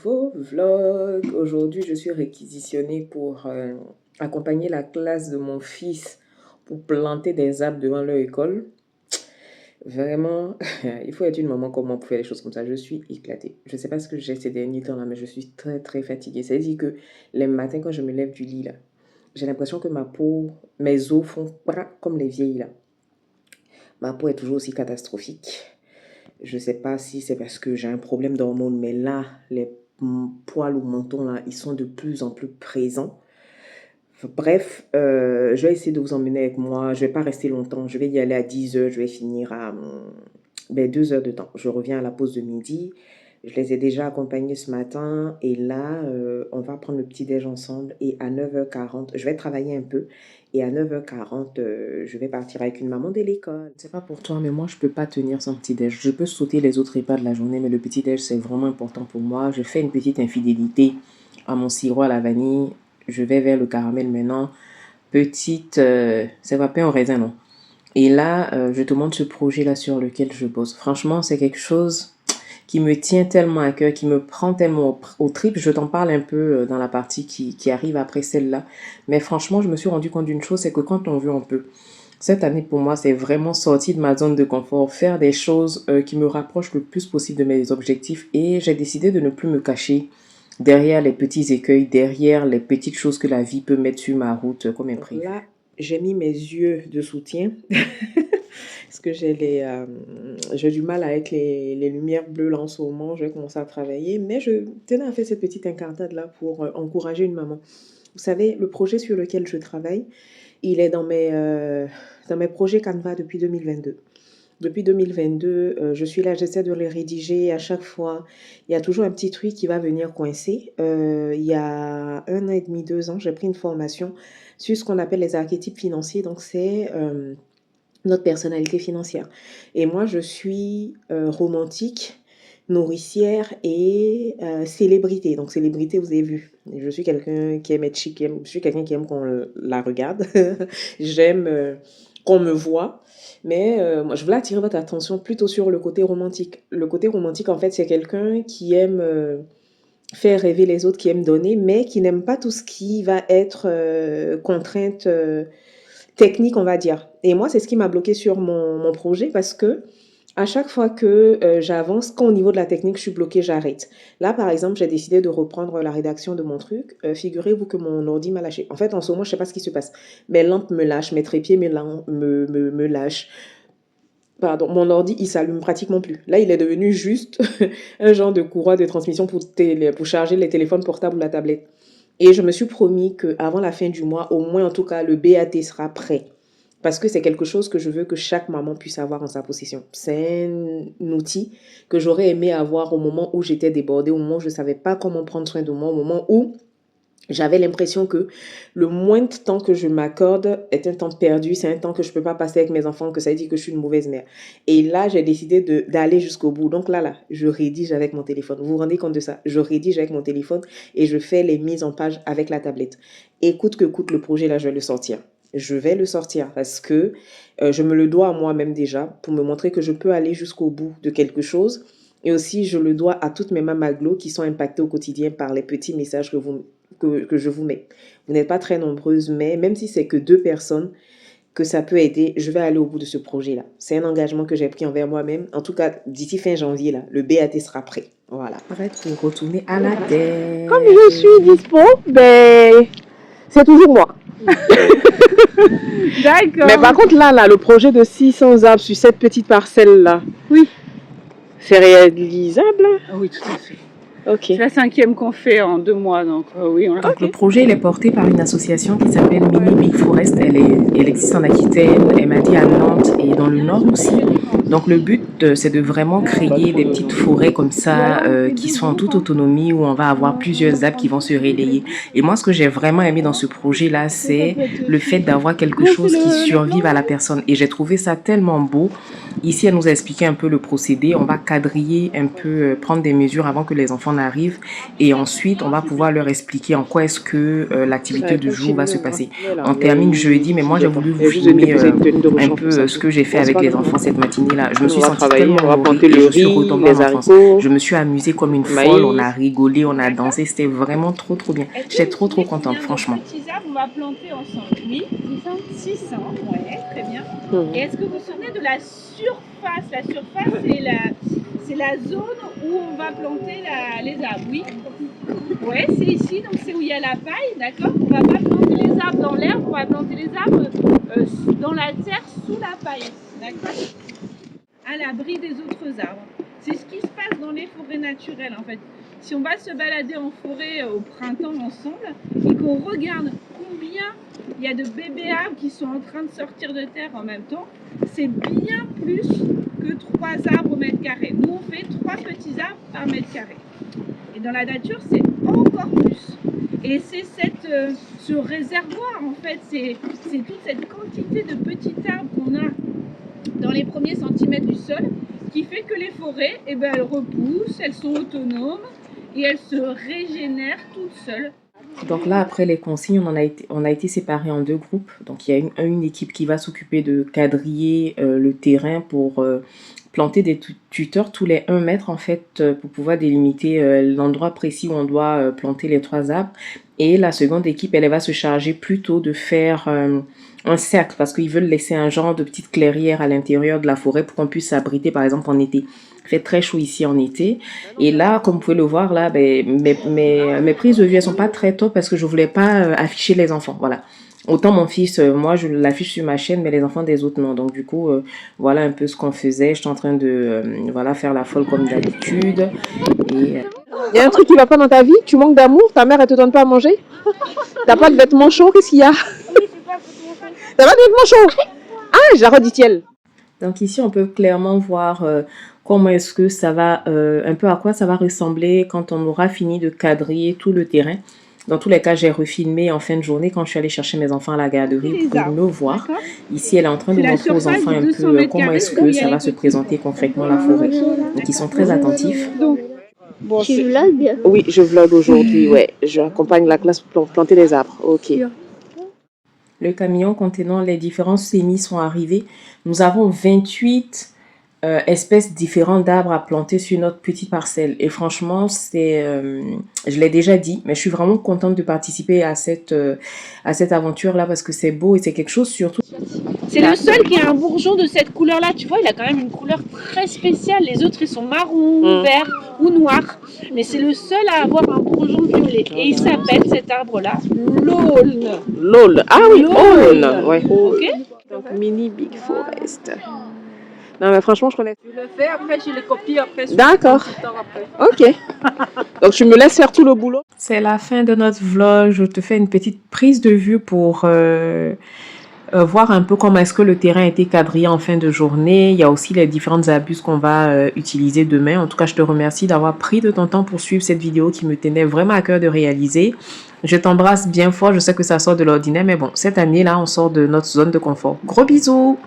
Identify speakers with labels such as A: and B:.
A: nouveau vlog. Aujourd'hui, je suis réquisitionnée pour accompagner la classe de mon fils pour planter des arbres devant leur école. Vraiment, il faut être une maman comme moi pour faire les choses comme ça. Je suis éclatée. Je ne sais pas ce que j'ai ces derniers temps là, mais je suis très très fatiguée. C'est-à-dire que les matins quand je me lève du lit là, j'ai l'impression que ma peau, mes os font comme les vieilles là. Ma peau est toujours aussi catastrophique. Je ne sais pas si c'est parce que j'ai un problème d'hormones, mais là, les poils au menton, là, ils sont de plus en plus présents. Bref, je vais essayer de vous emmener avec moi. Je ne vais pas rester longtemps. Je vais y aller à 10 heures. Je vais finir à 2 heures de temps. Je reviens à la pause de midi. Je les ai déjà accompagnés ce matin. Et là, on va prendre le petit-déj ensemble. Et à 9h40, je vais travailler un peu. Et à 9h40, je vais partir avec une maman de l'école. C'est pas pour toi, mais moi, je peux pas tenir son petit-déj. Je peux sauter les autres repas de la journée, mais le petit-déj, c'est vraiment important pour moi. Je fais une petite infidélité à mon sirop à la vanille. Je vais vers le caramel maintenant. Petite, c'est pas pain au raisin, non. Et là, je te montre ce projet-là sur lequel je bosse. Franchement, c'est quelque chose qui me tient tellement à cœur, qui me prend tellement au tripes. Je t'en parle un peu dans la partie qui arrive après celle-là. Mais franchement, je me suis rendu compte d'une chose, c'est que quand on veut, on peut. Cette année, pour moi, c'est vraiment sortir de ma zone de confort, faire des choses qui me rapprochent le plus possible de mes objectifs. Et j'ai décidé de ne plus me cacher derrière les petits écueils, derrière les petites choses que la vie peut mettre sur ma route comme imprévu. Là, j'ai mis mes yeux de soutien parce que j'ai du mal avec les lumières bleues là en ce moment. Je vais commencer à travailler, mais je tenais à faire cette petite incartade là pour encourager une maman. Vous savez, le projet sur lequel je travaille, il est dans mes projets Canva depuis 2022. Depuis 2022, je suis là, j'essaie de les rédiger. À chaque fois, il y a toujours un petit truc qui va venir coincer. Il y a 1 an et demi, 2 ans, j'ai pris une formation sur ce qu'on appelle les archétypes financiers. Donc, c'est notre personnalité financière. Et moi, je suis romantique, nourricière et célébrité. Donc, célébrité, vous avez vu. Je suis quelqu'un qui aime être chic, je suis quelqu'un qui aime qu'on la regarde. J'aime qu'on me voit. Mais moi, je voulais attirer votre attention plutôt sur le côté romantique. Le côté romantique, en fait, c'est quelqu'un qui aime faire rêver les autres, qui aime donner, mais qui n'aime pas tout ce qui va être contrainte technique, on va dire. Et moi, c'est ce qui m'a bloqué sur mon projet parce que à chaque fois que j'avance, quand au niveau de la technique, je suis bloquée, j'arrête. Là, par exemple, j'ai décidé de reprendre la rédaction de mon truc. Figurez-vous que mon ordi m'a lâché. En fait, en ce moment, je ne sais pas ce qui se passe. Mes lampes me lâchent, mes trépieds me lâchent. Pardon, mon ordi, il s'allume pratiquement plus. Là, il est devenu juste un genre de courroie de transmission pour charger les téléphones portables ou la tablette. Et je me suis promis qu'avant la fin du mois, au moins en tout cas, le BAT sera prêt. Parce que c'est quelque chose que je veux que chaque maman puisse avoir en sa possession. C'est un outil que j'aurais aimé avoir au moment où j'étais débordée, au moment où je ne savais pas comment prendre soin de moi, au moment où j'avais l'impression que le moins de temps que je m'accorde est un temps perdu, c'est un temps que je ne peux pas passer avec mes enfants, que ça veut dire que je suis une mauvaise mère. Et là, j'ai décidé d'aller jusqu'au bout. Donc là, je rédige avec mon téléphone. Vous vous rendez compte de ça? Je rédige avec mon téléphone et je fais les mises en page avec la tablette. Et coûte que coûte le projet, là, je vais le sortir. Je vais le sortir parce que je me le dois à moi-même déjà pour me montrer que je peux aller jusqu'au bout de quelque chose. Et aussi, je le dois à toutes mes mamaglos qui sont impactées au quotidien par les petits messages que je vous mets. Vous n'êtes pas très nombreuses, mais même si c'est que 2 personnes que ça peut aider, je vais aller au bout de ce projet-là. C'est un engagement que j'ai pris envers moi-même. En tout cas, d'ici fin janvier, là, le BAT sera prêt. Voilà. Prête pour retourner à la terre.
B: Comme je suis dispo, ben, c'est toujours moi. D'accord.
A: Mais par contre, là, le projet de 600 arbres sur cette petite parcelle-là,
B: Oui.
A: C'est réalisable?
B: Oui, tout à fait.
A: Ok.
B: C'est la 5e qu'on fait en 2 mois, donc oui.
A: Donc, le projet il est porté par une association qui s'appelle Mini Big Forest. Elle existe en Aquitaine, elle m'a dit à Nantes et dans le Nord aussi. Donc le but, c'est de vraiment créer des petites forêts comme ça qui sont en toute autonomie où on va avoir plusieurs arbres qui vont se relayer. Et moi, ce que j'ai vraiment aimé dans ce projet-là, c'est le fait d'avoir quelque chose qui survive à la personne. Et j'ai trouvé ça tellement beau Ici, elle nous a expliqué un peu le procédé. On va quadriller un peu, prendre des mesures avant que les enfants n'arrivent. Et ensuite, on va pouvoir leur expliquer en quoi est-ce que l'activité du jour va se passer. On termine jeudi, mais moi, j'ai voulu vous filmer un peu ce que j'ai fait avec les enfants cette matinée-là. Je me suis sentie tellement honorée et je suis retombée en enfance. Je me suis amusée comme une folle. On a rigolé, on a dansé. C'était vraiment trop, trop bien. J'étais trop, trop contente, franchement.
C: Petits arbres, on va planter ensemble. Oui, 600, ouais, très bien. Et est-ce que vous vous souvenez de la surface? La surface, c'est la zone où on va planter les arbres, oui. Ouais, c'est ici, donc c'est où il y a la paille, d'accord? On va pas planter les arbres dans l'herbe, on va planter les arbres dans la terre, sous la paille, d'accord? À l'abri des autres arbres. C'est ce qui se passe dans les forêts naturelles, en fait. Si on va se balader en forêt au printemps ensemble et qu'on regarde combien il y a de bébés arbres qui sont en train de sortir de terre en même temps, c'est bien plus que 3 arbres au mètre carré. Nous, on fait 3 petits arbres par mètre carré. Et dans la nature, c'est encore plus. Et c'est ce réservoir, en fait, c'est toute cette quantité de petits arbres qu'on a dans les premiers centimètres du sol qui fait que les forêts, eh ben, elles repoussent, elles sont autonomes et elles se régénèrent toutes seules.
A: Donc là, après les consignes, on a été séparés en 2 groupes. Donc il y a une équipe qui va s'occuper de quadriller le terrain pour planter des tuteurs tous les 1 mètre en fait pour pouvoir délimiter l'endroit précis où on doit planter les 3 arbres. Et la seconde équipe, elle va se charger plutôt de faire un cercle parce qu'ils veulent laisser un genre de petite clairière à l'intérieur de la forêt pour qu'on puisse s'abriter par exemple en été. Il fait très chaud ici en été. Et là, comme vous pouvez le voir, là, ben, mes prises de vue, elles sont pas très top parce que je voulais pas afficher les enfants. Voilà. Autant mon fils, moi, je l'affiche sur ma chaîne, mais les enfants des autres, non. Donc, du coup, voilà un peu ce qu'on faisait. J'étais en train de voilà, faire la folle comme d'habitude. Et
B: Il y a un truc qui va pas dans ta vie? Tu manques d'amour? Ta mère, elle te donne pas à manger? T'as pas de vêtements chauds? Qu'est-ce qu'il y a? T'as pas de vêtements chauds? Ah, Jarod, dit-elle.
A: donc ici, on peut clairement voir comment est-ce que ça va, un peu à quoi ça va ressembler quand on aura fini de quadriller tout le terrain. Dans tous les cas, j'ai refilmé en fin de journée quand je suis allée chercher mes enfants à la garderie pour me voir. Ici, elle est en train de montrer aux enfants un peu comment est-ce que ça va se présenter concrètement la forêt. Donc, ils sont très attentifs.
B: Bon,
D: Tu vlogs?
B: oui, je vlog aujourd'hui, ouais. J'accompagne la classe pour planter les arbres. Ok.
A: Le camion contenant les différents semis sont arrivés. Nous avons 28 espèces différentes d'arbres à planter sur notre petite parcelle. Et franchement, je l'ai déjà dit, mais je suis vraiment contente de participer à cette aventure-là parce que c'est beau et c'est quelque chose surtout.
C: C'est le seul qui a un bourgeon de cette couleur-là. Tu vois, il a quand même une couleur très spéciale. Les autres, ils sont marron, vert ou noir. Mais c'est le seul à avoir un bourgeon violet. Et il s'appelle cet arbre-là l'aulne.
B: L'aulne. Ah oui, l'aulne. Ouais.
C: Ok.
B: Donc, mini Big Forest. Non, mais franchement, je connais.
C: Je le fais, après je le copie, après.
B: D'accord. Ok. Donc, je me laisse faire tout le boulot.
A: C'est la fin de notre vlog. Je te fais une petite prise de vue pour voir un peu comment est-ce que le terrain a été quadrillé en fin de journée. Il y a aussi les différentes abuses qu'on va utiliser demain. En tout cas, je te remercie d'avoir pris de ton temps pour suivre cette vidéo qui me tenait vraiment à cœur de réaliser. Je t'embrasse bien fort. Je sais que ça sort de l'ordinaire, mais bon, cette année-là, on sort de notre zone de confort. Gros bisous!